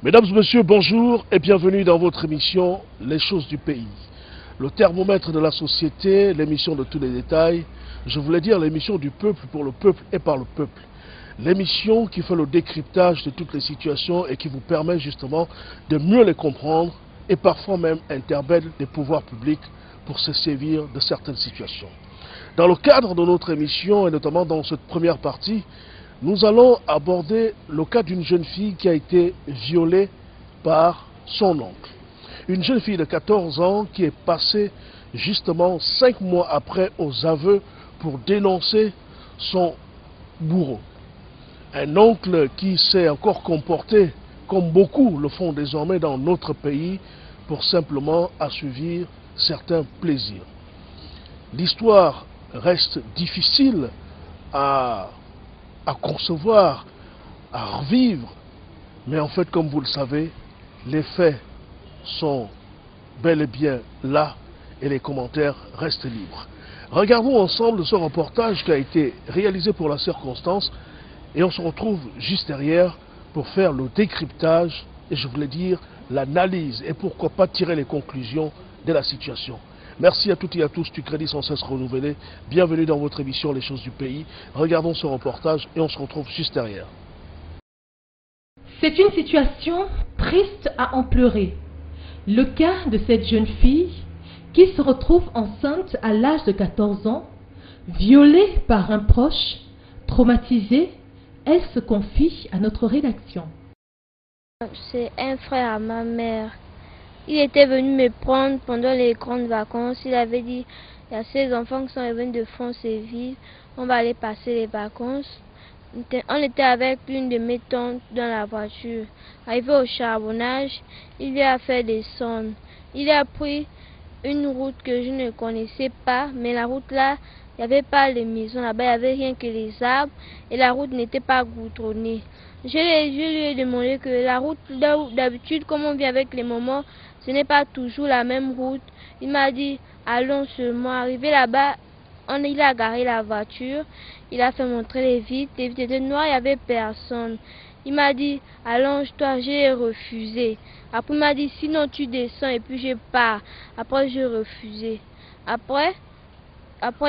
Mesdames, Messieurs, bonjour et bienvenue dans votre émission Les choses du pays. Le thermomètre de la société, l'émission de tous les détails, je voulais dire l'émission du peuple pour le peuple et par le peuple. L'émission qui fait le décryptage de toutes les situations et qui vous permet justement de mieux les comprendre et parfois même interpelle des pouvoirs publics pour se sévir de certaines situations. Dans le cadre de notre émission et notamment dans cette première partie, nous allons aborder le cas d'une jeune fille qui a été violée par son oncle. Une jeune fille de 14 ans qui est passée justement 5 mois après aux aveux pour dénoncer son bourreau. Un oncle qui s'est encore comporté comme beaucoup le font désormais dans notre pays pour simplement assouvir certains plaisirs. L'histoire reste difficile à concevoir, à revivre, mais en fait, comme vous le savez, les faits sont bel et bien là et les commentaires restent libres. Regardons ensemble ce reportage qui a été réalisé pour la circonstance et on se retrouve juste derrière pour faire le décryptage et je voulais dire l'analyse et pourquoi pas tirer les conclusions de la situation. Merci à toutes et à tous du Crédit sans cesse renouvelé. Bienvenue dans votre émission Les choses du pays. Regardons ce reportage et on se retrouve juste derrière. C'est une situation triste à en pleurer. Le cas de cette jeune fille qui se retrouve enceinte à l'âge de 14 ans, violée par un proche, traumatisée, elle se confie à notre rédaction. C'est un frère à ma mère. Il était venu me prendre pendant les grandes vacances. Il avait dit, il y a ces enfants qui sont revenus de France-et-Ville, on va aller passer les vacances. On était avec l'une de mes tantes dans la voiture. Arrivé au charbonnage, il lui a fait descendre. Il a pris une route que je ne connaissais pas, mais la route là, il n'y avait pas les maisons là-bas, il n'y avait rien que les arbres et la route n'était pas goudronnée. Je lui ai demandé que la route d'habitude, comme on vient avec les moments, ce n'est pas toujours la même route. Il m'a dit, allons seulement. Arrivé là-bas, il a garé la voiture. Il a fait montrer les vitres. Les vitres étaient noires, il n'y avait personne. Il m'a dit, allonge-toi. J'ai refusé. Après, il m'a dit, sinon tu descends et puis je pars. Après, j'ai refusé. Après,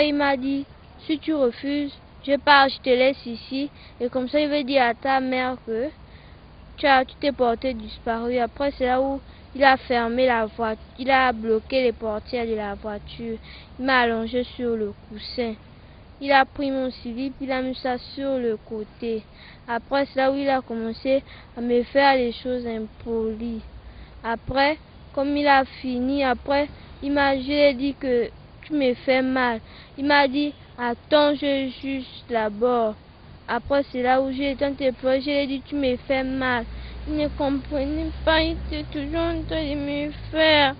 il m'a dit, si tu refuses, je pars, je te laisse ici. Et comme ça, il veut dire à ta mère que tu t'es porté disparu. Après, c'est là où il a fermé la voiture, il a bloqué les portières de la voiture. Il m'a allongé sur le coussin. Il a pris mon slip, il a mis ça sur le côté. Après, c'est là où il a commencé à me faire les choses impolies. Après, comme il a fini, après, je lui ai dit que tu me fais mal. Il m'a dit, attends, je juge d'abord. Après, c'est là où j'ai tenté de pleurer, je lui ai dit, tu me fais mal. Il ne comprenait pas, il était toujours en train de me faire.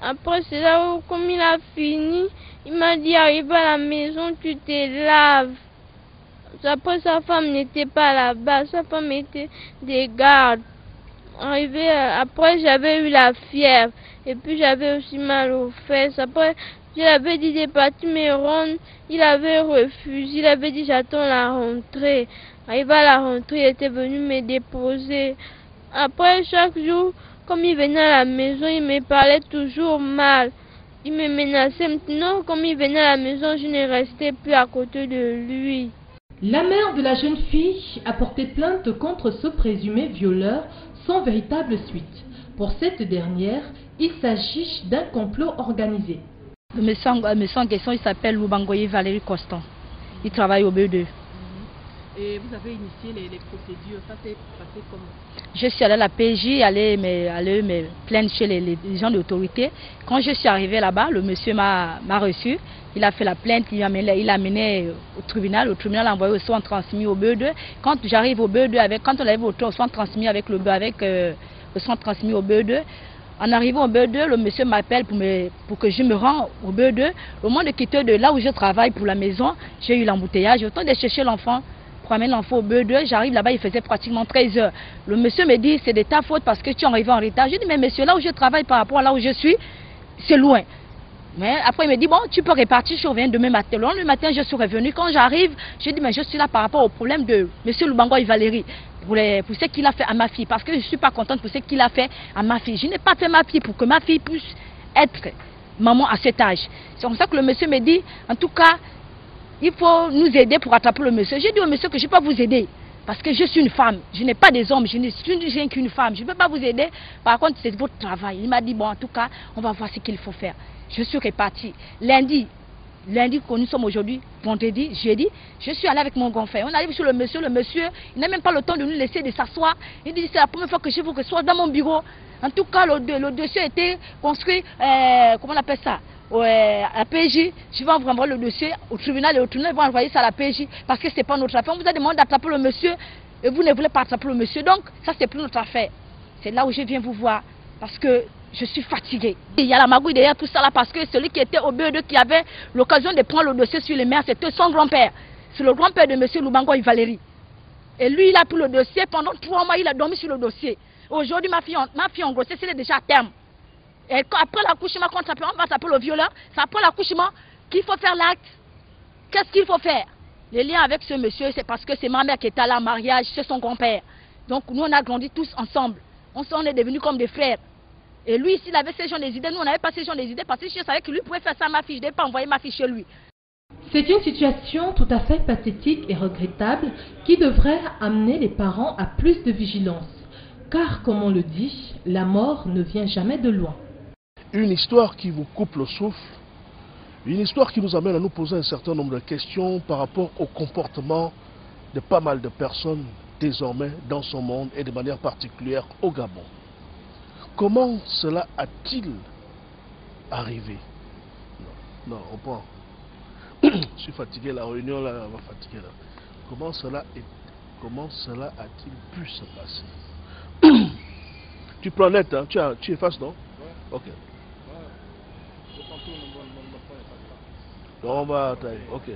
Après, c'est là où, comme il a fini, il m'a dit, arrive à la maison, tu te laves. Après, sa femme n'était pas là-bas, sa femme était des gardes. Après, j'avais eu la fièvre, et puis j'avais aussi mal aux fesses. Après, je lui avais dit de partir me rendre, il avait refusé, il avait dit, j'attends la rentrée. Arrivé à la rentrée, il était venu me déposer. Après, chaque jour, comme il venait à la maison, il me parlait toujours mal. Il me menaçait. Maintenant, comme il venait à la maison, je ne restais plus à côté de lui. La mère de la jeune fille a porté plainte contre ce présumé violeur sans véritable suite. Pour cette dernière, il s'agit d'un complot organisé. Le monsieur en question, il s'appelle Lubangoye Valérie Constant. Il travaille au BE2. Et vous avez initié les procédures, ça s'est passé comment? Je suis allée à la PJ, aller me plaindre chez les gens d'autorité. Quand je suis arrivée là-bas, le monsieur m'a reçu. Il a fait la plainte, il l'a amené au tribunal. Le tribunal l'a envoyé au soin transmis au BE2. Quand j'arrive au BE2, quand on arrive au soin transmis avec le soin transmis au BE2, en arrivant au BE2, le monsieur m'appelle pour que je me rende au BE2. Au moment de quitter de là où je travaille pour la maison, j'ai eu l'embouteillage. Au temps de chercher l'enfant, pour amener l'enfant au BE2, j'arrive là-bas, il faisait pratiquement 13 heures. Le monsieur me dit, c'est de ta faute parce que tu es arrivé en retard. Je dis, mais monsieur, là où je travaille par rapport à là où je suis, c'est loin. Mais après, il me dit, bon, tu peux repartir, je reviens demain matin. Le lendemain matin, je suis revenu. Quand j'arrive, je dis, mais je suis là par rapport au problème de M. Lubango et Valérie. Pour ce qu'il a fait à ma fille. Parce que je ne suis pas contente pour ce qu'il a fait à ma fille. Je n'ai pas fait ma fille pour que ma fille puisse être maman à cet âge. C'est comme ça que le monsieur me dit, en tout cas, il faut nous aider pour attraper le monsieur. J'ai dit au monsieur que je ne peux pas vous aider. Parce que je suis une femme, je n'ai pas des hommes, je ne suis qu'une femme. Je ne peux pas vous aider. Par contre, c'est votre travail. Il m'a dit, bon, en tout cas, on va voir ce qu'il faut faire. Je suis reparti. Lundi que nous sommes aujourd'hui, vendredi, jeudi, je suis allé avec mon grand frère. On arrive sur le monsieur, il n'a même pas le temps de nous laisser de s'asseoir. Il dit, c'est la première fois que je vous reçois dans mon bureau. En tout cas, le dossier a été construit, comment on appelle ça, à PJ. Je vais envoyer le dossier au tribunal et au tribunal va envoyer ça à la PJ parce que ce n'est pas notre affaire. On vous a demandé d'attraper le monsieur et vous ne voulez pas attraper le monsieur. Donc, ça, c'est plus notre affaire. C'est là où je viens vous voir parce que je suis fatiguée. Il y a la magouille derrière tout ça là parce que celui qui était au BE2 qui avait l'occasion de prendre le dossier sur les mains, c'était son grand-père. C'est le grand-père de M. Lubango et Valérie. Et lui, il a pris le dossier. Pendant 3 mois, il a dormi sur le dossier. Aujourd'hui, ma fille en grossesse, elle est déjà à terme. Et après l'accouchement, quand on va s'appeler le violeur, c'est après l'accouchement qu'il faut faire l'acte. Qu'est-ce qu'il faut faire? Le lien avec ce monsieur, c'est parce que c'est ma mère qui était là en mariage, c'est son grand-père. Donc nous, on a grandi tous ensemble. On est devenus comme des frères. Et lui, s'il avait ces gens des idées, nous, on n'avait pas ces gens des idées parce que je savais que lui pouvait faire ça à ma fille. Je ne devais pas envoyer ma fille chez lui. C'est une situation tout à fait pathétique et regrettable qui devrait amener les parents à plus de vigilance. Car, comme on le dit, la mort ne vient jamais de loin. Une histoire qui vous coupe le souffle, une histoire qui nous amène à nous poser un certain nombre de questions par rapport au comportement de pas mal de personnes désormais dans son monde et de manière particulière au Gabon. Comment cela a-t-il arrivé? Non, on prend. Je suis fatigué, la réunion là va fatiguer là. Comment cela a-t-il pu se passer? Tu prends net, hein? Tu effaces, non? Ok. Donc on va tailler, ok.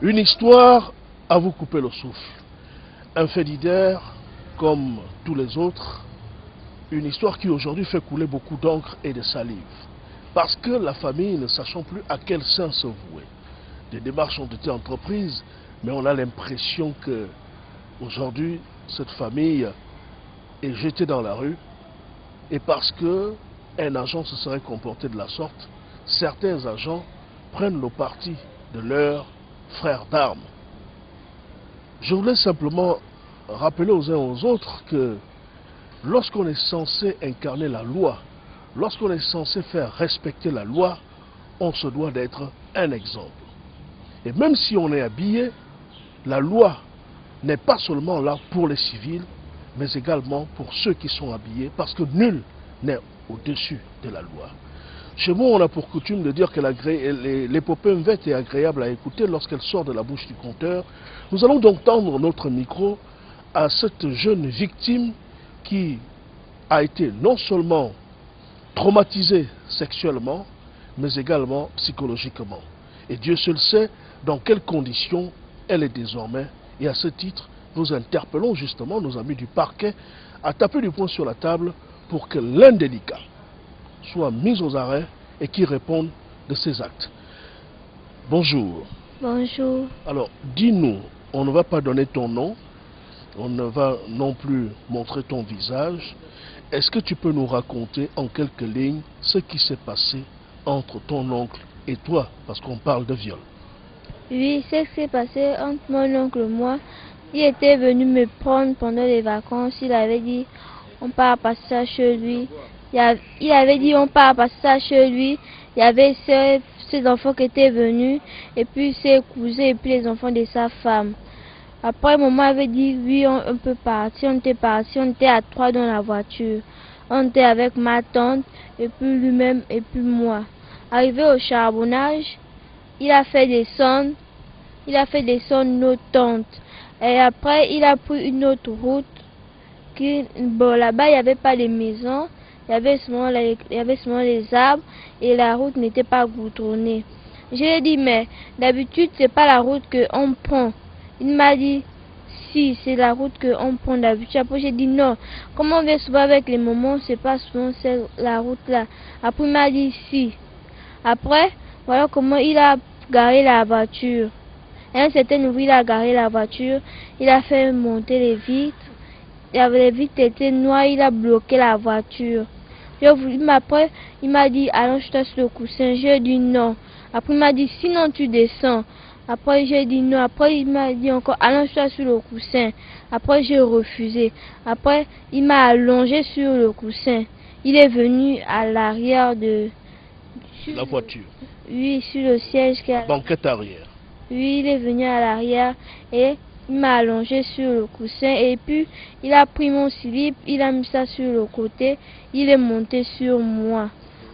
Une histoire à vous couper le souffle. Un fait divers comme tous les autres. Une histoire qui aujourd'hui fait couler beaucoup d'encre et de salive. Parce que la famille, ne sachant plus à quel sein se vouer. Des démarches ont été entreprises, mais on a l'impression que aujourd'hui, cette famille est jetée dans la rue. Et parce qu'un agent se serait comporté de la sorte, certains agents prennent le parti de leurs frères d'armes. Je voulais simplement rappeler aux uns aux autres que lorsqu'on est censé incarner la loi, lorsqu'on est censé faire respecter la loi, on se doit d'être un exemple. Et même si on est habillé, la loi n'est pas seulement là pour les civils, mais également pour ceux qui sont habillés, parce que nul n'est au-dessus de la loi. Chez nous, on a pour coutume de dire que l'épopée MVET est agréable à écouter lorsqu'elle sort de la bouche du conteur. Nous allons donc tendre notre micro à cette jeune victime qui a été non seulement traumatisée sexuellement, mais également psychologiquement. Et Dieu seul sait dans quelles conditions elle est désormais. Et à ce titre, nous interpellons justement nos amis du parquet à taper du poing sur la table pour que l'indélicat soit mis aux arrêts et qui réponde de ses actes. Bonjour. Bonjour. Alors, dis-nous, on ne va pas donner ton nom, on ne va non plus montrer ton visage. Est-ce que tu peux nous raconter en quelques lignes ce qui s'est passé entre ton oncle et toi, parce qu'on parle de viol? Oui, ce qui s'est passé entre mon oncle et moi, il était venu me prendre pendant les vacances. Il avait dit, on part passer ça chez lui. Il avait dit, on part passer ça chez lui. Il y avait ses enfants qui étaient venus, et puis ses cousins, et puis les enfants de sa femme. Après, maman avait dit, oui, on peut partir. On était partis, on était à 3 dans la voiture. On était avec ma tante, et puis lui-même, et puis moi. Arrivé au charbonnage, il a fait descendre notre tante. Et après, il a pris une autre route. Bon, là-bas, il n'y avait pas de maisons. Il y avait seulement les arbres et la route n'était pas goudronnée. Je lui ai dit, mais d'habitude, ce n'est pas la route qu'on prend. Il m'a dit, ici, c'est la route qu'on prend d'habitude. Après, j'ai dit non. Comme on vient souvent avec les moments, c'est pas souvent la route là. Après, il m'a dit si. Après, voilà comment il a garé la voiture. Et à un certain niveau, il a garé la voiture. Il a fait monter les vitres. Les vitres étaient noires, il a bloqué la voiture. Après, il m'a dit allonge-toi sur le coussin. J'ai dit non. Après, il m'a dit sinon tu descends. Après, j'ai dit non. Après, il m'a dit encore allonge-toi sur le coussin. Après, j'ai refusé. Après, il m'a allongé sur le coussin. Il est venu à l'arrière de la voiture. Oui, sur le siège. Banquette arrière. Oui, il est venu à l'arrière et il m'a allongé sur le coussin et puis il a pris mon slip, il a mis ça sur le côté, il est monté sur moi.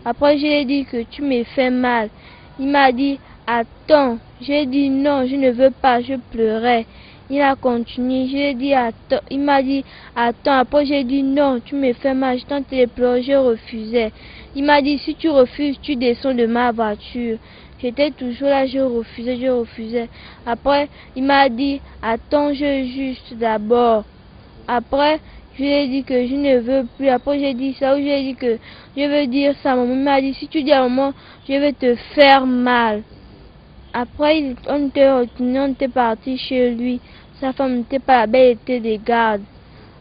Après, je lui ai dit que tu me fais mal. Il m'a dit attends. J'ai dit non, je ne veux pas, je pleurais. Il a continué, j'ai dit attends. Il m'a dit attends. Après, j'ai dit non, tu me fais mal, je tentais de pleurer, je refusais. Il m'a dit si tu refuses, tu descends de ma voiture. J'étais toujours là, je refusais. Après, il m'a dit attends, je juste d'abord. Après, je lui ai dit que je ne veux plus. Après, j'ai dit ça, ou j'ai dit que je veux dire ça. Maman m'a dit si tu dis à maman, je vais te faire mal. Après, on était parti chez lui. Sa femme n'était pas là-bas, elle était de garde.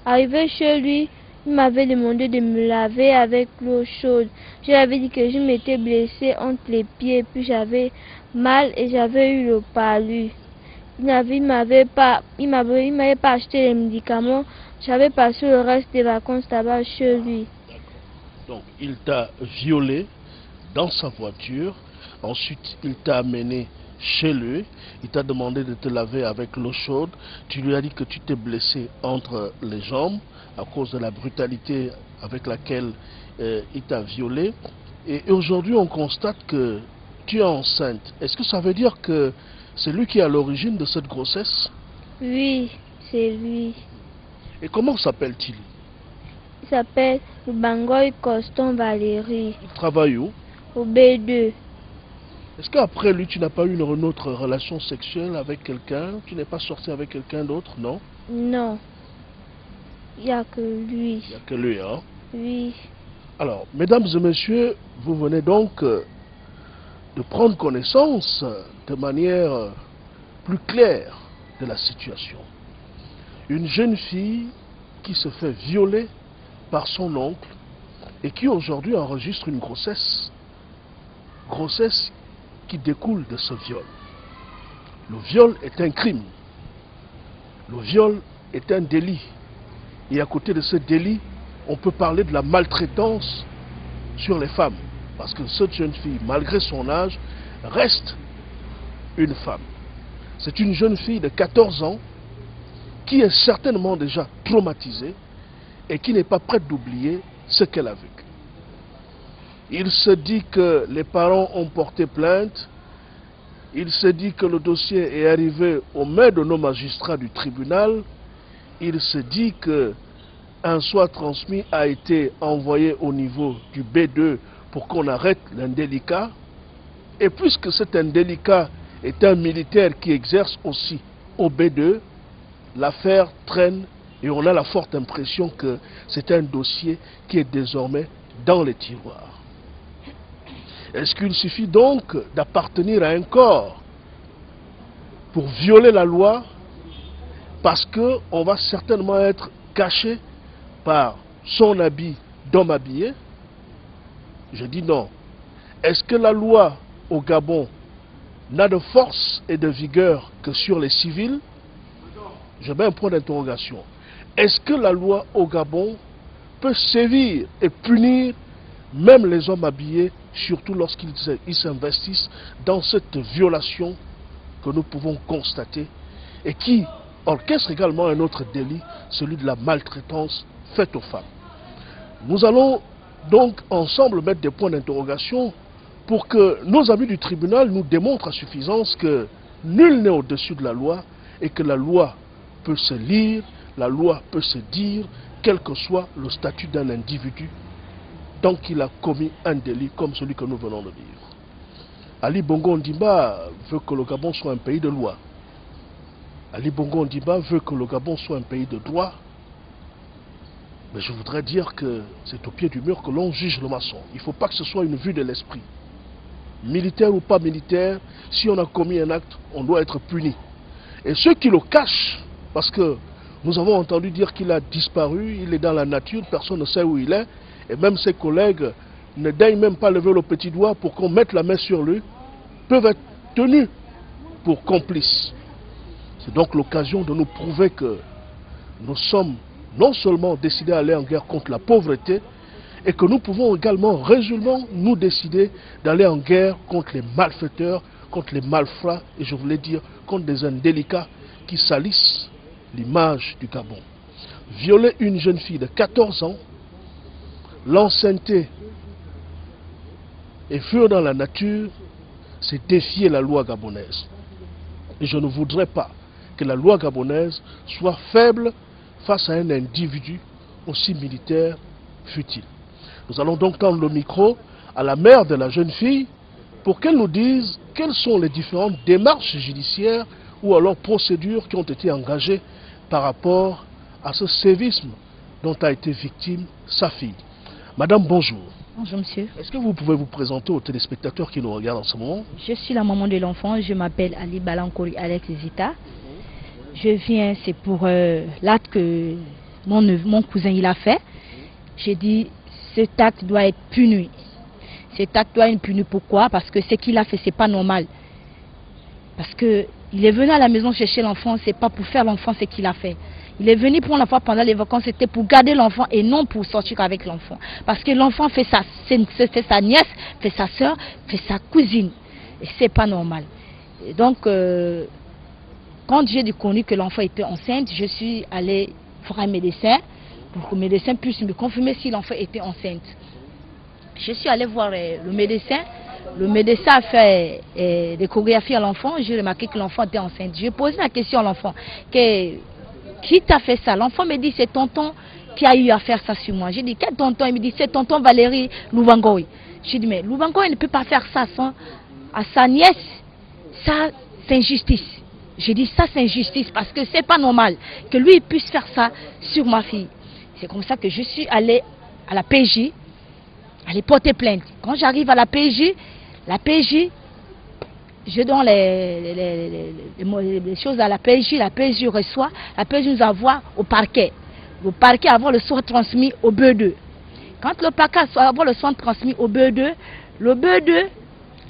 Arrivé chez lui, il m'avait demandé de me laver avec l'eau chaude. Je lui avais dit que je m'étais blessée entre les pieds, puis j'avais mal et j'avais eu le palu. Il m'avait pas acheté les médicaments. J'avais passé le reste des vacances là-bas chez lui. Donc, il t'a violé dans sa voiture. Ensuite, il t'a amené chez lui. Il t'a demandé de te laver avec l'eau chaude. Tu lui as dit que tu t'es blessé entre les jambes à cause de la brutalité avec laquelle il t'a violé. Et aujourd'hui, on constate que tu es enceinte. Est-ce que ça veut dire que c'est lui qui est à l'origine de cette grossesse? Oui, c'est lui. Et comment s'appelle-t-il? Il s'appelle Bangoy Coston Valérie. Il travaille où? Au B2. Est-ce qu'après lui, tu n'as pas eu une autre relation sexuelle avec quelqu'un? Tu n'es pas sorti avec quelqu'un d'autre, non? Non. Il n'y a que lui. Il n'y a que lui, hein? Oui. Alors, mesdames et messieurs, vous venez donc de prendre connaissance de manière plus claire de la situation. Une jeune fille qui se fait violer par son oncle et qui aujourd'hui enregistre une grossesse. Grossesse qui découle de ce viol. Le viol est un crime. Le viol est un délit. Et à côté de ce délit, on peut parler de la maltraitance sur les femmes. Parce que cette jeune fille, malgré son âge, reste une femme. C'est une jeune fille de 14 ans qui est certainement déjà traumatisée et qui n'est pas prête d'oublier ce qu'elle a vécu. Il se dit que les parents ont porté plainte. Il se dit que le dossier est arrivé aux mains de nos magistrats du tribunal. Il se dit qu'un soit transmis a été envoyé au niveau du B2 pour qu'on arrête l'indélicat. Et puisque cet indélicat est un militaire qui exerce aussi au B2, l'affaire traîne et on a la forte impression que c'est un dossier qui est désormais dans les tiroirs. Est-ce qu'il suffit donc d'appartenir à un corps pour violer la loi parce qu'on va certainement être caché par son habit d'homme habillé? Je dis non. Est-ce que la loi au Gabon n'a de force et de vigueur que sur les civils? Je mets un point d'interrogation. Est-ce que la loi au Gabon peut sévir et punir même les hommes habillés, surtout lorsqu'ils s'investissent dans cette violation que nous pouvons constater et qui orchestre également un autre délit, celui de la maltraitance faite aux femmes? Nous allons donc ensemble mettre des points d'interrogation pour que nos amis du tribunal nous démontrent à suffisance que nul n'est au-dessus de la loi et que la loi peut se lire, la loi peut se dire, quel que soit le statut d'un individu, tant qu'il a commis un délit comme celui que nous venons de dire. Ali Bongo Ondimba veut que le Gabon soit un pays de loi. Ali Bongo Ondimba veut que le Gabon soit un pays de droit. Mais je voudrais dire que c'est au pied du mur que l'on juge le maçon. Il ne faut pas que ce soit une vue de l'esprit. Militaire ou pas militaire, si on a commis un acte, on doit être puni. Et ceux qui le cachent, parce que nous avons entendu dire qu'il a disparu, il est dans la nature, personne ne sait où il est, et même ses collègues ne daignent même pas lever le petit doigt pour qu'on mette la main sur lui, peuvent être tenus pour complices. C'est donc l'occasion de nous prouver que nous sommes non seulement décidés à aller en guerre contre la pauvreté, et que nous pouvons également résolument nous décider d'aller en guerre contre les malfaiteurs, contre les malfrats, et je voulais dire contre des indélicats qui salissent l'image du Gabon. Violer une jeune fille de 14 ans, l'enceinter et fuir dans la nature, c'est défier la loi gabonaise. Et je ne voudrais pas que la loi gabonaise soit faible face à un individu aussi militaire fut-il. Nous allons donc tendre le micro à la mère de la jeune fille pour qu'elle nous dise quelles sont les différentes démarches judiciaires ou alors procédures qui ont été engagées par rapport à ce sévisme dont a été victime sa fille. Madame, bonjour. Bonjour monsieur. Est-ce que vous pouvez vous présenter aux téléspectateurs qui nous regardent en ce moment? Je suis la maman de l'enfant, je m'appelle Ali Balankori Alex Zita. Je viens, c'est pour l'acte que mon cousin il a fait. J'ai dit, cet acte doit être puni. Cet acte doit être puni. Pourquoi? Parce que ce qu'il a fait, c'est pas normal. Parce que il est venu à la maison chercher l'enfant, c'est pas pour faire l'enfant ce qu'il a fait. Il est venu pour l'enfant pendant les vacances, c'était pour garder l'enfant et non pour sortir avec l'enfant. Parce que l'enfant fait sa nièce, fait sa soeur, fait sa cousine. Et c'est pas normal. Et donc, quand j'ai connu que l'enfant était enceinte, je suis allée voir un médecin pour que le médecin puisse me confirmer si l'enfant était enceinte. Je suis allée voir le médecin. Le médecin a fait des chorégraphies à l'enfant. J'ai remarqué que l'enfant était enceinte. J'ai posé la question à l'enfant. Qui t'a fait ça? L'enfant me dit, c'est tonton qui a eu à faire ça sur moi. J'ai dit, quel tonton? Il me dit, c'est tonton Valérie Loubangoy. J'ai dit, mais Loubangoy ne peut pas faire ça à sa nièce. Ça, c'est injustice. J'ai dit, ça, c'est injustice parce que c'est pas normal que lui puisse faire ça sur ma fille. C'est comme ça que je suis allée à la PJ, aller porter plainte. Quand j'arrive à la PJ, je donne les choses à la PJ reçoit, la PJ nous envoie au parquet. Le parquet avoir le soin transmis au BE2. Quand le parquet avoir le soin transmis au BE2, le BE2,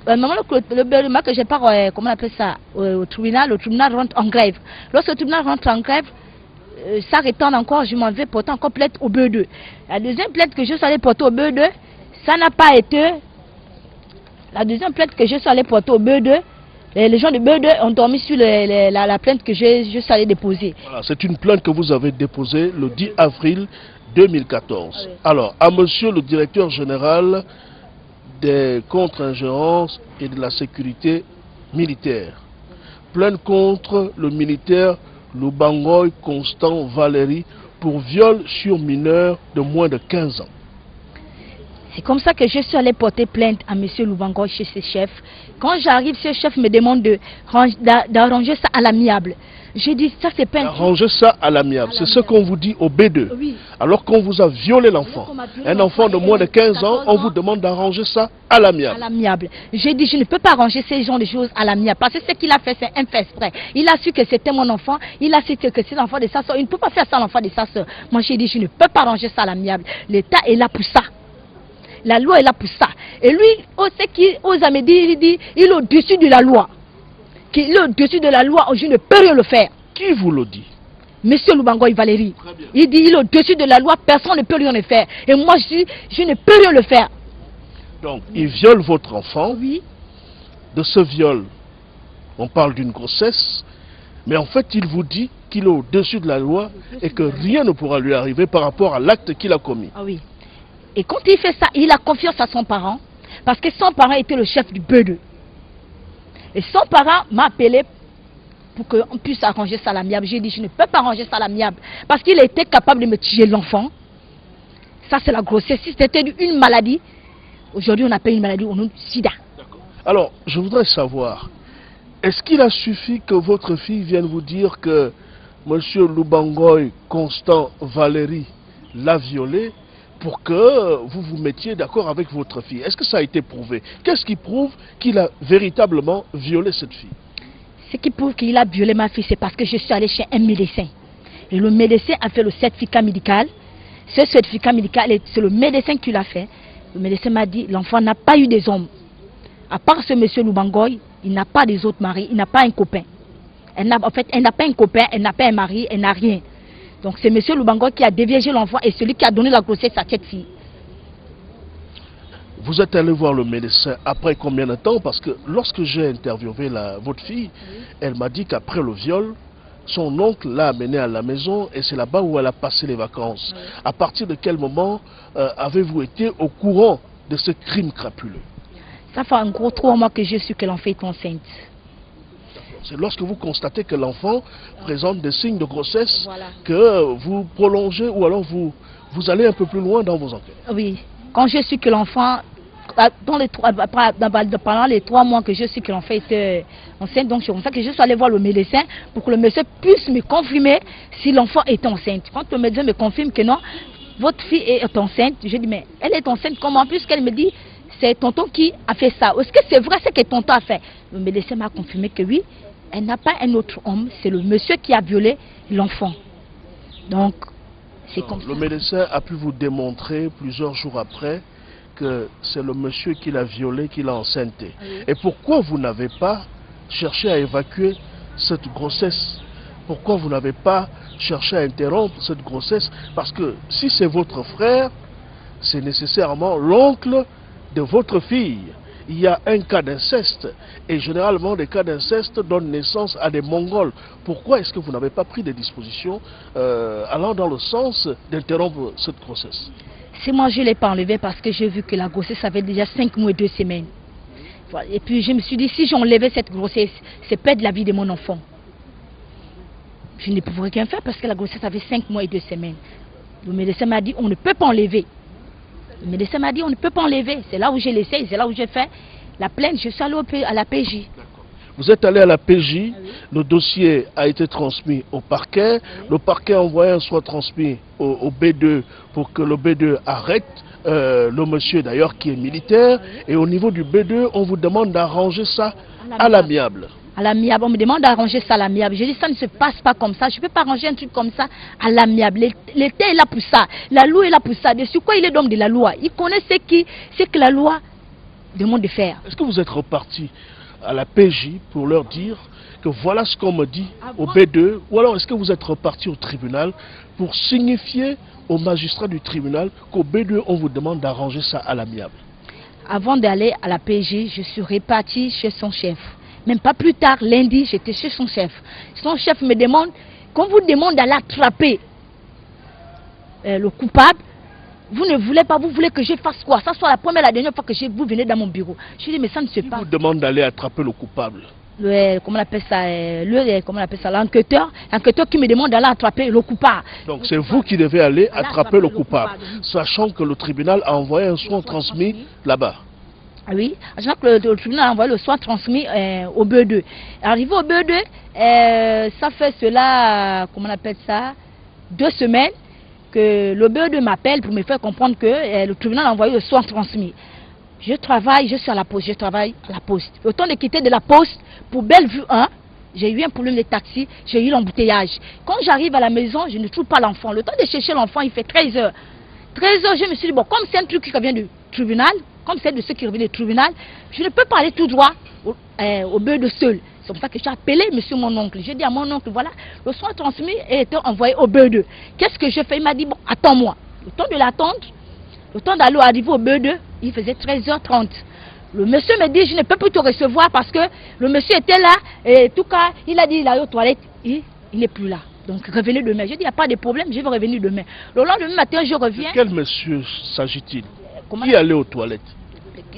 le BE2 que je pars, comment on appelle ça, au tribunal, le tribunal rentre en grève. Lorsque le tribunal rentre en grève, ça retarde encore, je m'en vais porter encore plainte au BE2. La deuxième plainte que je suis allée porter au BE2, ça n'a pas été. La deuxième plainte que je suis allée porter au BE2, les gens du BE2 ont dormi sur la plainte que je suis allée déposer. Voilà, c'est une plainte que vous avez déposée le 10 avril 2014. Oui. Alors, à monsieur le directeur général des contre-ingérences et de la sécurité militaire, plainte contre le militaire Loubangoy Constant Valérie pour viol sur mineur de moins de 15 ans. C'est comme ça que je suis allé porter plainte à M. Loubangoy chez ses chefs. Quand j'arrive, ce chef me demande d'arranger ça à l'amiable. J'ai dit, ça c'est pas... Arranger ça à l'amiable, c'est ce qu'on vous dit au B2. Oui. Alors qu'on vous a violé l'enfant, un enfant de moins de 15 ans, on vous demande d'arranger ça à l'amiable. À l'amiable. J'ai dit, je ne peux pas arranger ces genres de choses à l'amiable. Parce que ce qu'il a fait, c'est un fait exprès. Il a su que c'était mon enfant, il a su que c'est l'enfant de sa soeur. Il ne peut pas faire ça à l'enfant de sa soeur. Moi j'ai dit, je ne peux pas arranger ça à l'amiable. L'État est là pour ça. La loi est là pour ça. Et lui, ce qu'il ose me dire, il dit, il est au-dessus de la loi. Qu'il est au-dessus de la loi, je ne peux rien le faire. Qui vous le dit? Monsieur Loubangoy Valérie. Il dit, il est au-dessus de la loi, personne ne peut rien le faire. Et moi, je ne peux rien le faire. Donc, il viole votre enfant. Oui. De ce viol, on parle d'une grossesse. Mais en fait, il vous dit qu'il est au-dessus de la loi et que rien ne pourra lui arriver par rapport à l'acte qu'il a commis. Ah oui. Et quand il fait ça, il a confiance à son parent, parce que son parent était le chef du BE2. Et son parent m'a appelé pour qu'on puisse arranger ça à l'amiable. J'ai dit, je ne peux pas arranger ça à l'amiable, parce qu'il était capable de me tuer l'enfant. Ça, c'est la grossesse. Si c'était une maladie, aujourd'hui on appelle une maladie au nom du sida. Alors, je voudrais savoir, Est-ce qu'il a suffi que votre fille vienne vous dire que M. Lubangoy Constant Valérie l'a violée pour que vous vous mettiez d'accord avec votre fille? Est-ce que ça a été prouvé? Qu'est-ce qui prouve qu'il a véritablement violé cette fille? Ce qui prouve qu'il a violé ma fille, c'est parce que je suis allée chez un médecin. Et le médecin a fait le certificat médical. Ce certificat médical, c'est le médecin qui l'a fait. Le médecin m'a dit, l'enfant n'a pas eu des hommes. À part ce monsieur Lubangoy, il n'a pas des autres maris, il n'a pas un copain. En fait, elle n'a pas un copain, elle n'a pas un mari, elle n'a rien. Donc c'est monsieur Lubangoy qui a déviégé l'enfant et celui qui a donné la grossesse à cette fille. Vous êtes allé voir le médecin après combien de temps? Parce que lorsque j'ai interviewé votre fille, elle m'a dit qu'après le viol, son oncle l'a amenée à la maison et c'est là-bas où elle a passé les vacances. À partir de quel moment avez-vous été au courant de ce crime crapuleux? Ça fait un gros 3 mois que je suis que l'enfant est enceinte. C'est lorsque vous constatez que l'enfant présente des signes de grossesse que vous prolongez ou alors vous allez un peu plus loin dans vos enquêtes. Oui, quand je suis que l'enfant, pendant les 3 mois que je suis que l'enfant était enceinte, donc c'est comme ça que je suis allé voir le médecin pour que le médecin puisse me confirmer si l'enfant est enceinte. Quand le médecin me confirme que non, votre fille est enceinte, je dis mais elle est enceinte comment? Puisqu'elle me dit c'est tonton qui a fait ça. Est-ce que c'est vrai ce que tonton a fait? Le médecin m'a confirmé que oui, elle n'a pas un autre homme, c'est le monsieur qui a violé l'enfant. Donc, c'est comme ça. Le médecin a pu vous démontrer plusieurs jours après que c'est le monsieur qui l'a violé, qui l'a enceinté. Oui. Et pourquoi vous n'avez pas cherché à évacuer cette grossesse? Pourquoi vous n'avez pas cherché à interrompre cette grossesse? Parce que si c'est votre frère, c'est nécessairement l'oncle de votre fille. Il y a un cas d'inceste et généralement les cas d'inceste donnent naissance à des Mongols. Pourquoi est-ce que vous n'avez pas pris des dispositions allant dans le sens d'interrompre cette grossesse? Si moi je ne l'ai pas enlevé parce que j'ai vu que la grossesse avait déjà 5 mois et 2 semaines. Et puis je me suis dit si j'enlevais cette grossesse, c'est perdre la vie de mon enfant. Je ne pouvais rien faire parce que la grossesse avait 5 mois et 2 semaines. Le médecin m'a dit on ne peut pas enlever. Le médecin m'a dit on ne peut pas enlever. C'est là où j'ai laissé, c'est là où j'ai fait la plainte. Je suis allé à la PJ. Vous êtes allé à la PJ, le dossier a été transmis au parquet. Le parquet a envoyé un soit transmis au B2 pour que le B2 arrête le monsieur d'ailleurs qui est militaire. Et au niveau du B2, on vous demande d'arranger ça à l'amiable. À l'amiable, on me demande d'arranger ça à l'amiable. Je dis ça ne se passe pas comme ça. Je ne peux pas arranger un truc comme ça à l'amiable. L'État est là pour ça. La loi est là pour ça. De sur quoi il est donc de la loi? Il connaît ce que la loi demande de faire. Est-ce que vous êtes reparti à la PJ pour leur dire que voilà ce qu'on me dit au B2? Ou alors est-ce que vous êtes reparti au tribunal pour signifier aux magistrats du tribunal qu'au B2 on vous demande d'arranger ça à l'amiable? Avant d'aller à la PJ, je suis reparti chez son chef. Même pas plus tard, lundi, j'étais chez son chef. Son chef me demande, quand vous demande d'aller attraper le coupable, vous ne voulez pas, vous voulez que je fasse quoi? Ça soit la première et la dernière fois que vous venez dans mon bureau. Je dis, mais ça ne se passe pas. Il vous demande d'aller attraper le coupable. Comment on appelle ça, l'enquêteur qui me demande d'aller attraper le coupable. Donc c'est vous qui devez aller attraper le coupable, sachant que le tribunal a envoyé un soin transmis là-bas. Oui, sachant que le tribunal a envoyé le soin transmis au B2. Arrivé au B2, ça fait cela, comment on appelle ça, 2 semaines que le B2 m'appelle pour me faire comprendre que le tribunal a envoyé le soin transmis. Je suis à la poste, je travaille à la poste. Au temps de quitter de la poste pour Bellevue 1, j'ai eu un problème de taxi, j'ai eu l'embouteillage. Quand j'arrive à la maison, je ne trouve pas l'enfant. Le temps de chercher l'enfant, il fait 13 heures. 13 heures, je me suis dit, bon, comme c'est un truc qui revient du tribunal, comme c'est de ceux qui reviennent du tribunal, je ne peux pas aller tout droit au B2 seul. C'est pour ça que j'ai appelé monsieur mon oncle. J'ai dit à mon oncle, voilà, le soin transmis a été envoyé au B2. Qu'est-ce que je fais? Il m'a dit, bon, attends-moi. Le temps de l'attendre, le temps d'aller arriver au B2, il faisait 13h30. Le monsieur me dit, je ne peux plus te recevoir parce que le monsieur était là, et en tout cas, il a dit, il est aux toilettes, il n'est plus là. Donc revenez demain. Je dis, il n'y a pas de problème, je vais revenir demain. Le lendemain matin, je reviens. De quel monsieur s'agit-il? Qui allait aux toilettes?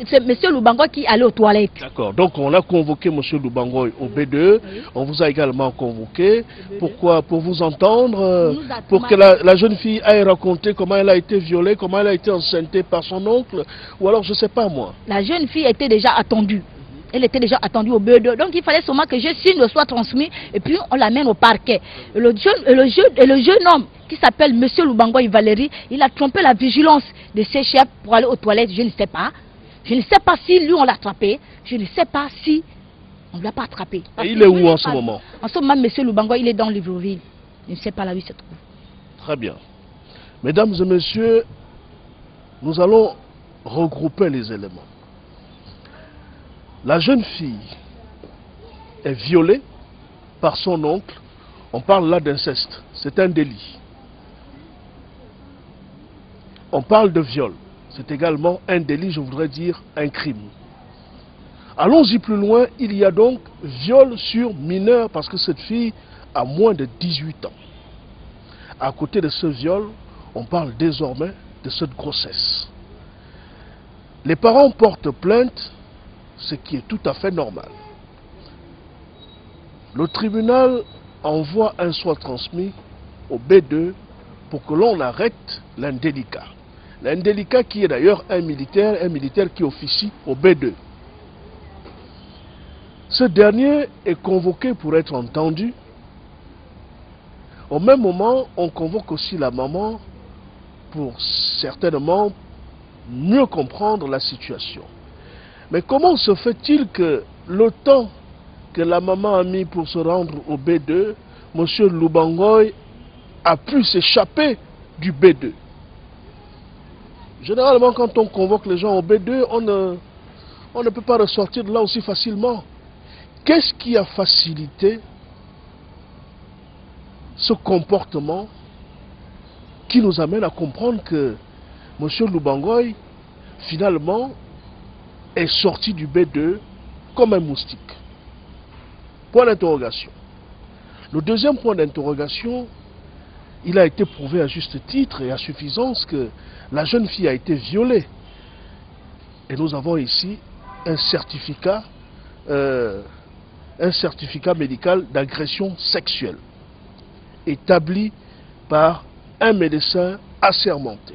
C'est M. Lubangoy qui allait aux toilettes. D'accord. Donc on a convoqué M. Lubangoy au B2. Oui. On vous a également convoqué. Pourquoi? Pour vous entendre, pour que la jeune fille aille raconter comment elle a été violée, comment elle a été enceintée par son oncle. Ou alors je ne sais pas moi. La jeune fille était déjà attendue. Elle était déjà attendue au BE2. Donc il fallait seulement que je signe, soit transmis, et puis on l'amène au parquet. Et le jeune homme qui s'appelle Monsieur Lubangoy Valérie, il a trompé la vigilance de ses chefs pour aller aux toilettes, je ne sais pas. Je ne sais pas si lui on l'a attrapé, je ne sais pas si on ne l'a pas attrapé. Et il est où en ce moment? En ce moment, Monsieur Lubangoy, il est dans Libreville. Je ne sais pas là où il se trouve. Très bien. Mesdames et messieurs, nous allons regrouper les éléments. La jeune fille est violée par son oncle. On parle là d'inceste. C'est un délit. On parle de viol. C'est également un délit, je voudrais dire un crime. Allons-y plus loin. Il y a donc viol sur mineur parce que cette fille a moins de 18 ans. À côté de ce viol, on parle désormais de cette grossesse. Les parents portent plainte, ce qui est tout à fait normal. Le tribunal envoie un soit transmis au B2 pour que l'on arrête l'indélicat. L'indélicat qui est d'ailleurs un militaire qui officie au B2. Ce dernier est convoqué pour être entendu. Au même moment, on convoque aussi la maman pour certainement mieux comprendre la situation. Mais comment se fait-il que le temps que la maman a mis pour se rendre au B2, M. Lubangoy a pu s'échapper du B2? Généralement, quand on convoque les gens au B2, on ne peut pas ressortir de là aussi facilement. Qu'est-ce qui a facilité ce comportement qui nous amène à comprendre que M. Lubangoy, finalement, est sorti du B2 comme un moustique? Point d'interrogation. Le deuxième point d'interrogation, il a été prouvé à juste titre et à suffisance que la jeune fille a été violée. Et nous avons ici un certificat médical d'agression sexuelle établi par un médecin assermenté.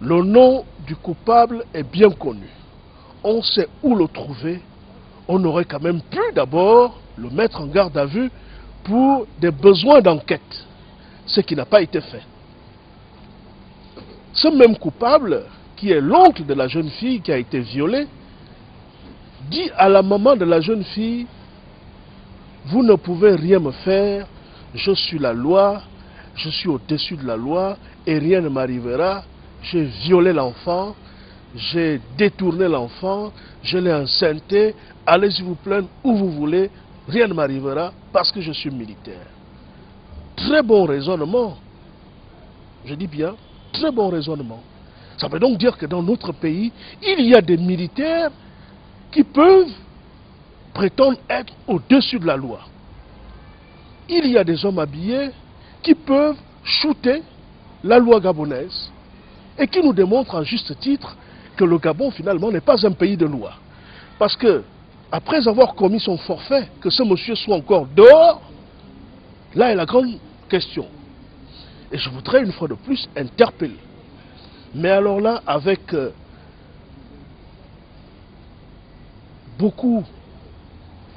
Le nom du coupable est bien connu. On sait où le trouver. On aurait quand même pu d'abord le mettre en garde à vue pour des besoins d'enquête, ce qui n'a pas été fait. Ce même coupable, qui est l'oncle de la jeune fille qui a été violée, dit à la maman de la jeune fille: vous ne pouvez rien me faire, je suis la loi, je suis au-dessus de la loi et rien ne m'arrivera. J'ai violé l'enfant, j'ai détourné l'enfant, je l'ai enceinté, allez-y vous plaindre où vous voulez, rien ne m'arrivera parce que je suis militaire. Très bon raisonnement. Je dis bien, très bon raisonnement. Ça veut donc dire que dans notre pays, il y a des militaires qui peuvent prétendre être au-dessus de la loi. Il y a des hommes habillés qui peuvent shooter la loi gabonaise et qui nous démontrent à juste titre que le Gabon finalement n'est pas un pays de loi. Parce que, après avoir commis son forfait, que ce monsieur soit encore dehors, là est la grande question. Et je voudrais une fois de plus interpeller. Mais alors là, avec beaucoup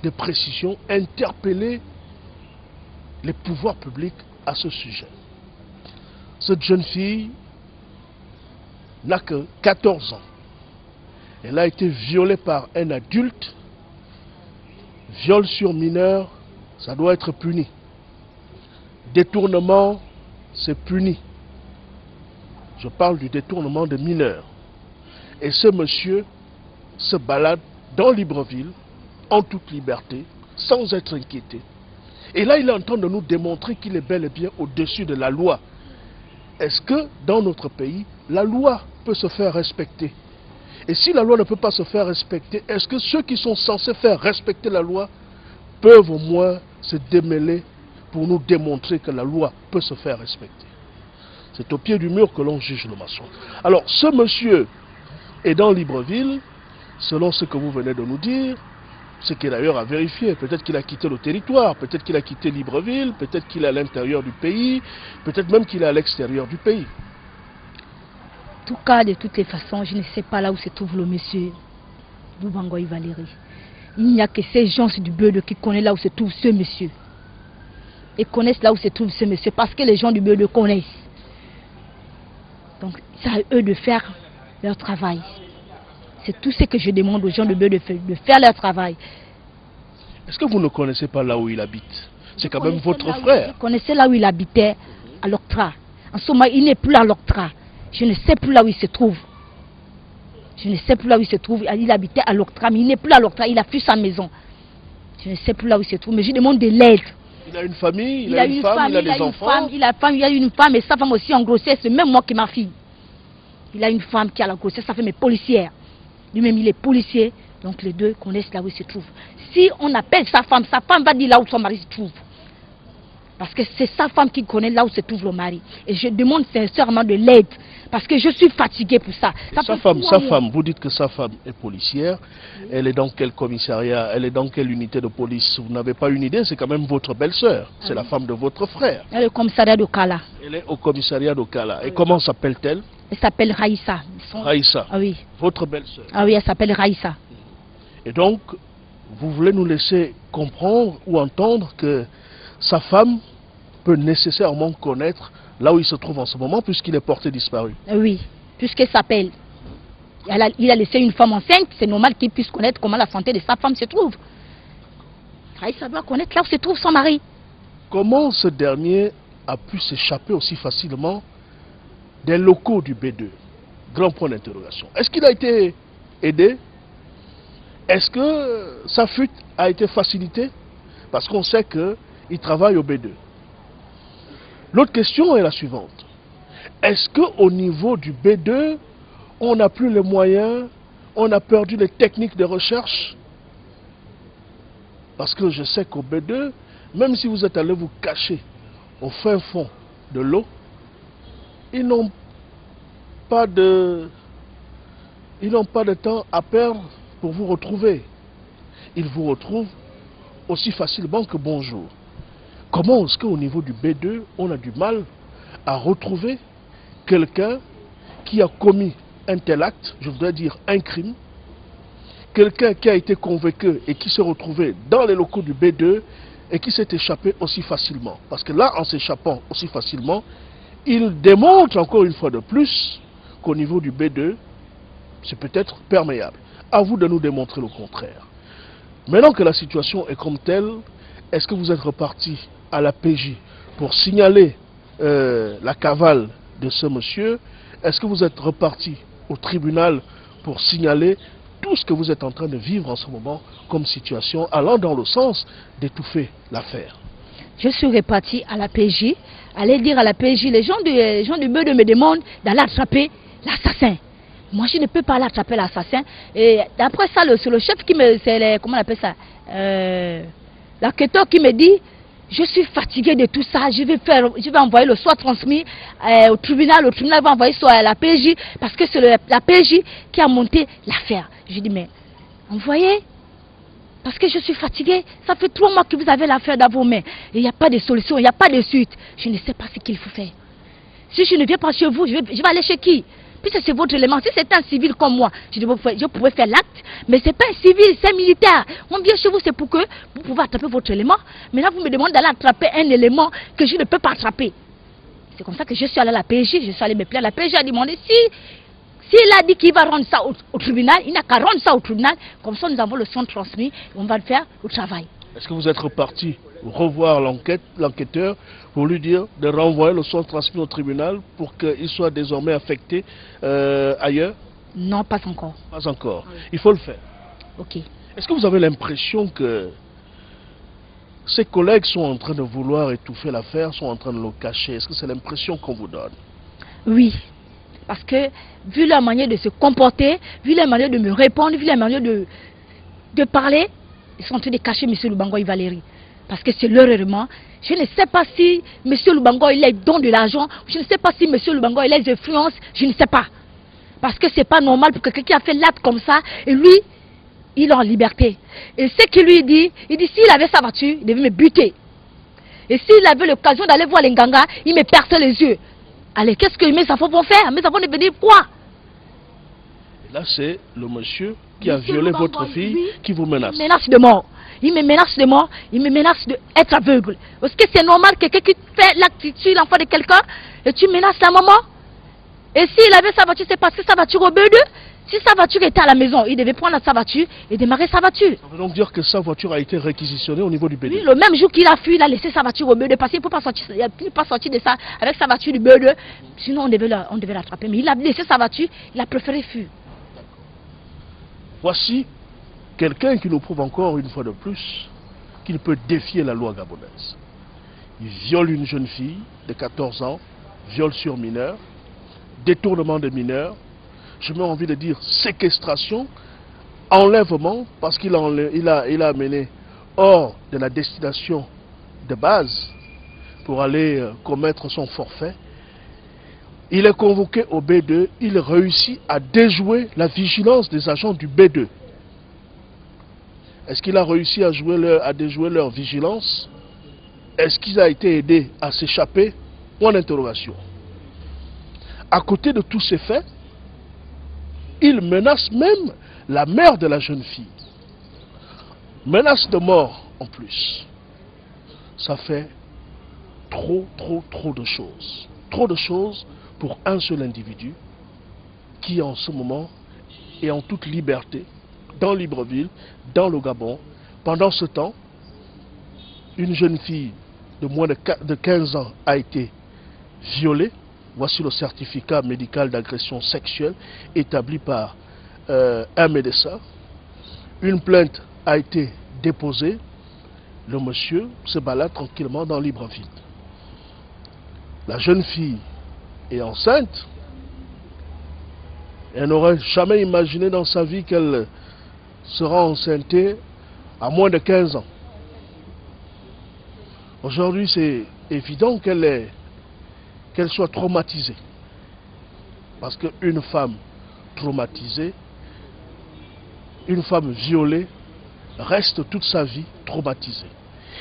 de précision, interpeller les pouvoirs publics à ce sujet. Cette jeune fille n'a que 14 ans. Elle a été violée par un adulte. Viol sur mineur, ça doit être puni. Détournement, c'est puni. Je parle du détournement de mineurs. Et ce monsieur se balade dans Libreville, en toute liberté, sans être inquiété. Et là, il est en train de nous démontrer qu'il est bel et bien au-dessus de la loi. Est-ce que, dans notre pays, la loi peut se faire respecter? Et si la loi ne peut pas se faire respecter, est-ce que ceux qui sont censés faire respecter la loi peuvent au moins se démêler pour nous démontrer que la loi peut se faire respecter? C'est au pied du mur que l'on juge le maçon. Alors, ce monsieur est dans Libreville, selon ce que vous venez de nous dire, ce qui est d'ailleurs à vérifier. Peut-être qu'il a quitté le territoire, peut-être qu'il a quitté Libreville, peut-être qu'il est à l'intérieur du pays, peut-être même qu'il est à l'extérieur du pays. En tout cas, de toutes les façons, je ne sais pas là où se trouve le monsieur. Loubangoy Valérie. Il n'y a que ces gens du Beudeu qui connaissent là où se trouve ce monsieur. Ils connaissent là où se trouve ce monsieur parce que les gens du Beudeu connaissent. Donc c'est à eux de faire leur travail. C'est tout ce que je demande aux gens du Beudeu de faire leur travail. Est-ce que vous ne connaissez pas là où il habite? C'est quand même votre frère. Je connaissais là où il habitait, à l'Octra. En ce moment, il n'est plus à l'Octra. Je ne sais plus là où il se trouve. Je ne sais plus là où il se trouve. Il habitait à l'Octra, mais il n'est plus à l'Octra. Il a fui sa maison. Je ne sais plus là où il se trouve, mais je demande de l'aide. Il a une famille, il a une femme, il a des enfants. Il a une femme et sa femme aussi en grossesse. C'est même moi qui ma fille. Il a une femme qui a la grossesse, sa femme est policière. Lui-même, il est policier. Donc les deux connaissent là où il se trouve. Si on appelle sa femme va dire là où son mari se trouve. Parce que c'est sa femme qui connaît là où se trouve le mari. Et je demande sincèrement de l'aide. Parce que je suis fatiguée pour ça. Sa femme, vous dites que sa femme est policière. Elle est dans quel commissariat? Elle est dans quelle unité de police? Vous n'avez pas une idée? C'est quand même votre belle-sœur. C'est la femme de votre frère. Elle est au commissariat d'Okala. Elle est au commissariat d'Okala. Et comment s'appelle-t-elle? Elle s'appelle Raïssa. Raïssa. Ah oui. Votre belle-sœur. Ah oui, elle s'appelle Raïssa. Et donc, vous voulez nous laisser comprendre ou entendre que sa femme peut nécessairement connaître là où il se trouve en ce moment, puisqu'il est porté disparu. Oui, puisqu'elle s'appelle. Il a laissé une femme enceinte, c'est normal qu'il puisse connaître comment la santé de sa femme se trouve. Raïssa doit connaître là où se trouve son mari. Comment ce dernier a pu s'échapper aussi facilement des locaux du B2? Grand point d'interrogation. Est-ce qu'il a été aidé? Est-ce que sa fuite a été facilitée? Parce qu'on sait qu'il travaille au B2. L'autre question est la suivante. Est-ce qu'au niveau du B2, on n'a plus les moyens, on a perdu les techniques de recherche? Parce que je sais qu'au B2, même si vous êtes allé vous cacher au fin fond de l'eau, ils n'ont pas de temps à perdre pour vous retrouver. Ils vous retrouvent aussi facilement que bonjour. Comment est-ce qu'au niveau du B2, on a du mal à retrouver quelqu'un qui a commis un tel acte, je voudrais dire un crime, quelqu'un qui a été convaincu et qui s'est retrouvé dans les locaux du B2 et qui s'est échappé aussi facilement? Parce que là, en s'échappant aussi facilement, il démontre encore une fois de plus qu'au niveau du B2, c'est peut-être perméable. À vous de nous démontrer le contraire. Maintenant que la situation est comme telle, est-ce que vous êtes reparti à la PJ pour signaler la cavale de ce monsieur? Est-ce que vous êtes reparti au tribunal pour signaler tout ce que vous êtes en train de vivre en ce moment comme situation, allant dans le sens d'étouffer l'affaire? Je suis reparti à la PJ, aller dire à la PJ, les gens du Beudeu me demandent d'aller attraper l'assassin. Moi, je ne peux pas l'attraper l'assassin. Et après ça, c'est le chef qui me... comment on appelle ça? L'enquêteur qui me dit, je suis fatigué de tout ça, je vais envoyer le soir transmis au tribunal. Le tribunal va envoyer soit à la PJ, parce que c'est la PJ qui a monté l'affaire. Je dis, mais envoyez, parce que je suis fatigué. Ça fait 3 mois que vous avez l'affaire dans vos mains. Et il n'y a pas de solution, il n'y a pas de suite. Je ne sais pas ce qu'il faut faire. Si je ne viens pas chez vous, je vais aller chez qui? Puisque c'est votre élément. Si c'est un civil comme moi, je pourrais faire l'acte, mais ce n'est pas un civil, c'est un militaire. On vient chez vous, c'est pour que vous pouvez attraper votre élément. Mais là, vous me demandez d'aller attraper un élément que je ne peux pas attraper. C'est comme ça que je suis allé à la PJ, je suis allé me plaindre. La PJ a demandé s'il a dit qu'il va rendre ça au tribunal, il n'a qu'à rendre ça au tribunal. Comme ça, nous avons le son transmis et on va le faire au travail. Est-ce que vous êtes reparti revoir l'enquêteur pour lui dire de renvoyer le son transmis au tribunal pour qu'il soit désormais affecté ailleurs? Non, pas encore. Pas encore. Il faut le faire. Ok. Est-ce que vous avez l'impression que ses collègues sont en train de vouloir étouffer l'affaire, sont en train de le cacher? Est-ce que c'est l'impression qu'on vous donne? Oui. Parce que, vu leur manière de se comporter, vu leur manière de me répondre, vu leur manière de parler, ils sont en train de cacher M. Loubangoy Valérie. Parce que c'est leur élément. Je ne sais pas si M. Loubangoy il a don de l'argent. Je ne sais pas si M. Loubangoy il a des influences. Je ne sais pas. Parce que ce n'est pas normal pour quelqu'un qui a fait l'acte comme ça. Et lui, il est en liberté. Et ce qu'il lui dit, il dit s'il avait sa voiture, il devait me buter. Et s'il avait l'occasion d'aller voir les Nganga, il me perçait les yeux. Allez, qu'est-ce que mes enfants vont faire? Mes enfants vont devenir quoi? Là, c'est le monsieur qui a violé votre fille qui vous menace. Il me menace de mort. Il me menace de mort. Il me menace d'être aveugle. Est-ce que c'est normal que quelqu'un qui fait l'acte, tue l'enfant de quelqu'un et tu menaces la maman? Et s'il avait sa voiture, c'est parce que sa voiture au beuh. Si sa voiture était à la maison, il devait prendre sa voiture et démarrer sa voiture. Ça veut donc dire que sa voiture a été réquisitionnée au niveau du BD. Oui, le même jour qu'il a fui, il a laissé sa voiture au beuh parce qu'il ne peut pas sortir, pas sortir de ça avec sa voiture du beuh. Sinon, on devait l'attraper. Mais il a laissé sa voiture, il a préféré fuir. Voici quelqu'un qui nous prouve encore une fois de plus qu'il peut défier la loi gabonaise. Il viole une jeune fille de 14 ans, viol sur mineur, détournement de mineurs, je mets envie de dire séquestration, enlèvement, parce qu'il a amené hors de la destination de base pour aller commettre son forfait. Il est convoqué au B2, il réussit à déjouer la vigilance des agents du B2. Est-ce qu'il a réussi à déjouer leur vigilance? Est-ce qu'il a été aidé à s'échapper? Point d'interrogation. À côté de tous ces faits, il menace même la mère de la jeune fille. Menace de mort en plus. Ça fait trop de choses. Trop de choses pour un seul individu qui en ce moment est en toute liberté dans Libreville, dans le Gabon. Pendant ce temps, une jeune fille de moins de 15 ans a été violée. Voici le certificat médical d'agression sexuelle établi par un médecin. Une plainte a été déposée. Le monsieur se balade tranquillement dans Libreville. La jeune fille est enceinte. Elle n'aurait jamais imaginé dans sa vie qu'elle sera enceinte à moins de 15 ans. Aujourd'hui, c'est évident qu'elle soit traumatisée. Parce qu'une femme traumatisée, une femme violée, reste toute sa vie traumatisée.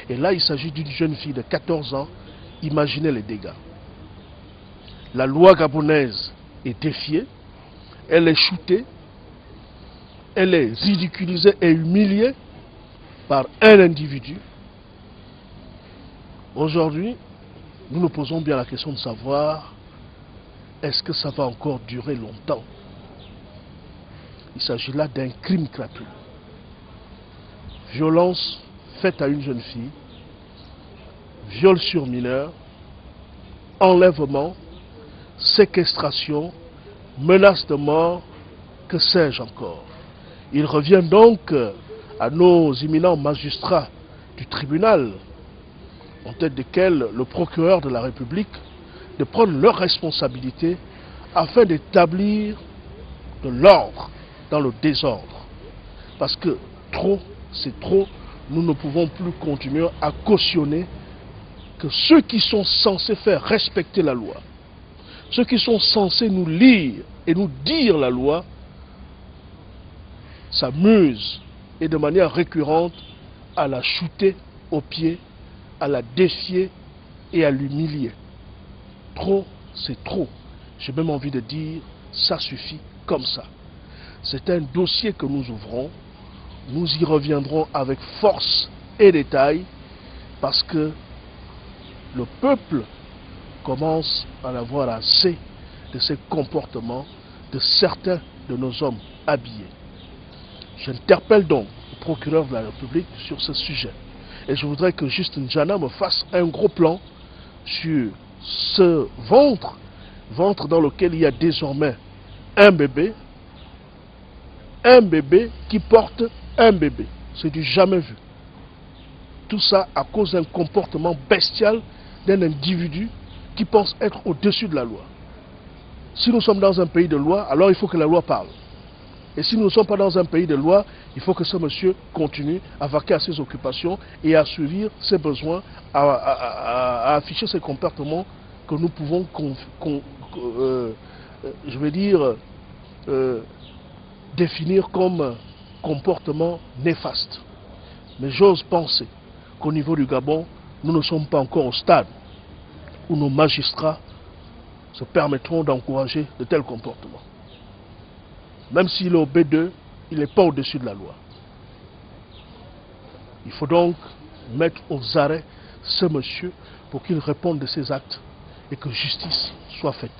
Et là, il s'agit d'une jeune fille de 14 ans. Imaginez les dégâts. La loi gabonaise est défiée, elle est shootée, elle est ridiculisée et humiliée par un individu. Aujourd'hui, nous nous posons bien la question de savoir, est-ce que ça va encore durer longtemps? Il s'agit là d'un crime gratuit. Violence faite à une jeune fille, viol sur mineur, enlèvement, séquestration, menace de mort, que sais-je encore. Il revient donc à nos éminents magistrats du tribunal, en tête desquels le procureur de la République, de prendre leurs responsabilités afin d'établir de l'ordre dans le désordre. Parce que trop, c'est trop, nous ne pouvons plus continuer à cautionner que ceux qui sont censés faire respecter la loi, ceux qui sont censés nous lire et nous dire la loi, s'amusent et de manière récurrente à la shooter aux pieds, à la défier et à l'humilier. Trop, c'est trop. J'ai même envie de dire, ça suffit comme ça. C'est un dossier que nous ouvrons. Nous y reviendrons avec force et détail parce que le peuple commence à en avoir assez de ces comportements de certains de nos hommes habillés. J'interpelle donc le procureur de la République sur ce sujet. Et je voudrais que Juste Njana me fasse un gros plan sur ce ventre dans lequel il y a désormais un bébé qui porte un bébé. C'est du jamais vu. Tout ça à cause d'un comportement bestial d'un individu qui pense être au-dessus de la loi. Si nous sommes dans un pays de loi, alors il faut que la loi parle. Et si nous ne sommes pas dans un pays de loi, il faut que ce monsieur continue à vaquer à ses occupations et à suivre ses besoins, à afficher ses comportements que nous pouvons, définir comme comportement néfaste. Mais j'ose penser qu'au niveau du Gabon, nous ne sommes pas encore au stade où nos magistrats se permettront d'encourager de tels comportements. Même s'il est au B2, il n'est pas au-dessus de la loi. Il faut donc mettre aux arrêts ce monsieur pour qu'il réponde de ses actes et que justice soit faite.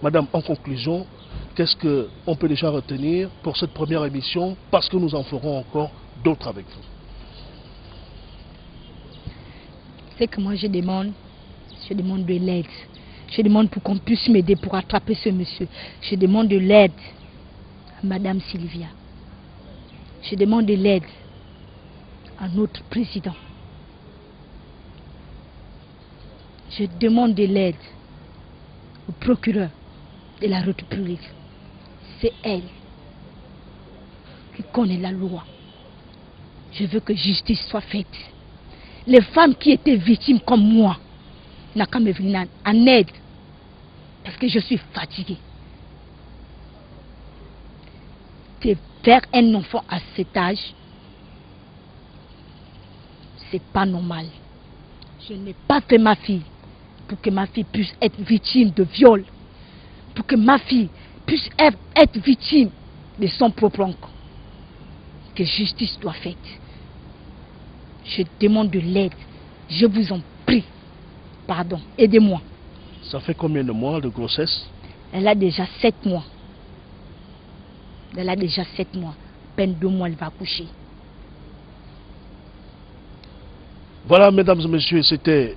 Madame, en conclusion, qu'est-ce qu'on peut déjà retenir pour cette première émission, parce que nous en ferons encore d'autres avec vous? C'est que moi je demande de l'aide. Je demande pour qu'on puisse m'aider pour attraper ce monsieur. Je demande de l'aide à Madame Sylvia. Je demande de l'aide à notre président. Je demande de l'aide au procureur de la République. C'est elle qui connaît la loi. Je veux que justice soit faite. Les femmes qui étaient victimes comme moi n'ont qu'à me venir en aide parce que je suis fatiguée. De faire un enfant à cet âge, c'est pas normal. Je n'ai pas fait ma fille pour que ma fille puisse être victime de viol, pour que ma fille puisse être victime de son propre oncle. Que justice soit faite. Je demande de l'aide. Je vous en prie. Pardon, aidez-moi. Ça fait combien de mois de grossesse? Elle a déjà 7 mois. Elle a déjà 7 mois. À peine 2 mois, elle va accoucher. Voilà, mesdames et messieurs, c'était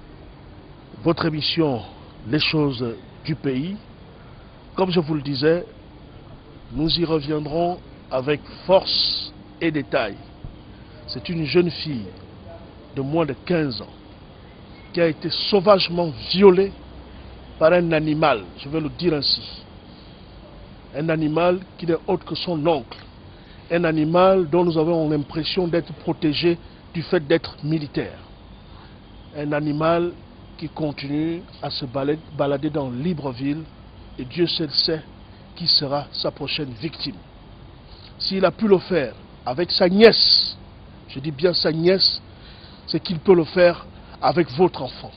votre émission Les choses du pays. Comme je vous le disais, nous y reviendrons avec force et détail. C'est une jeune fille de moins de 15 ans qui a été sauvagement violée par un animal, je vais le dire ainsi. Un animal qui n'est autre que son oncle. Un animal dont nous avons l'impression d'être protégé du fait d'être militaire. Un animal qui continue à se balader dans Libreville, et Dieu seul sait qui sera sa prochaine victime. S'il a pu le faire avec sa nièce, je dis bien sa nièce, c'est qu'il peut le faire avec votre enfant.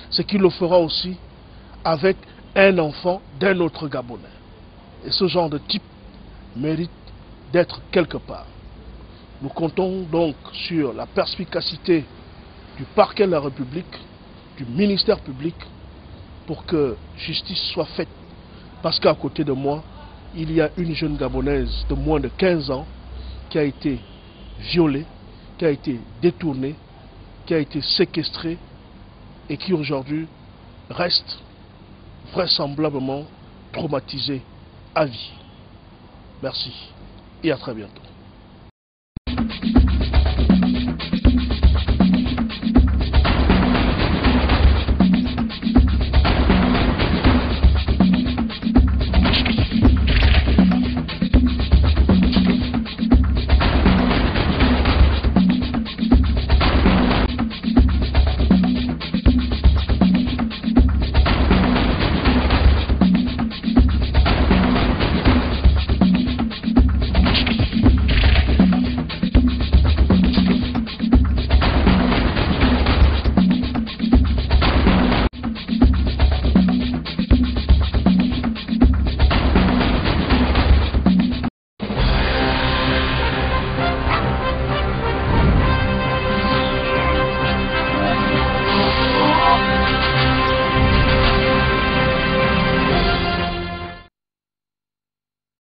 C'est qu'il le fera aussi avec un enfant d'un autre Gabonais. Et ce genre de type mérite d'être quelque part. Nous comptons donc sur la perspicacité du parquet de la République, du ministère public, pour que justice soit faite. Parce qu'à côté de moi, il y a une jeune Gabonaise de moins de 15 ans qui a été violée, qui a été détournée, qui a été séquestrée et qui aujourd'hui reste vraisemblablement traumatisée à vie. Merci et à très bientôt.